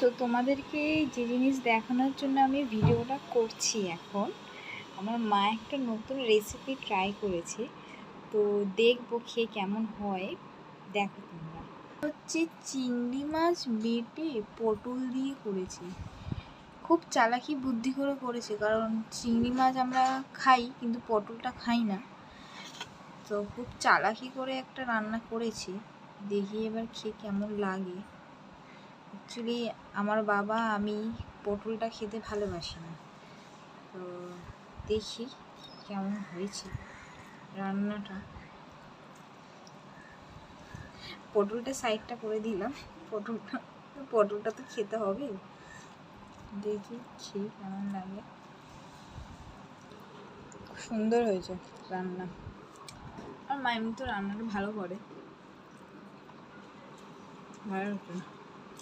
So তোমাদেরকে যে জিনিস দেখানোর জন্য আমি ভিডিওটা করছি এখন, আমার মা একটা নতুন রেসিপি ট্রাই করেছে, তো দেখবো খেয়ে কেমন হয়। দেখো তোমরা, হচ্ছে চিংড়ি মাছ বেটে পটল দিয়ে করেছে। খুব চালাকি বুদ্ধি করে করেছে, কারণ চিংড়ি মাছ আমরা খাই কিন্তু পটলটা খাই না। তো খুব চালাকি করে একটা রান্না করেছি, দেখি এবার খেয়ে কেমন লাগে। অ্যাকচুয়ালি আমার বাবা আমি পটলটা খেতে ভালোবাসি না, তো দেখি কেমন হয়েছে রান্নাটা। পটলটা সাইডটা করে দিলাম, পটলটা তো খেতে হবে, দেখি খেয়ে কেমন লাগে। সুন্দর হয়েছে রান্না, আর মা এমনি তো রান্নাটা ভালো করে, ভালো হতো না।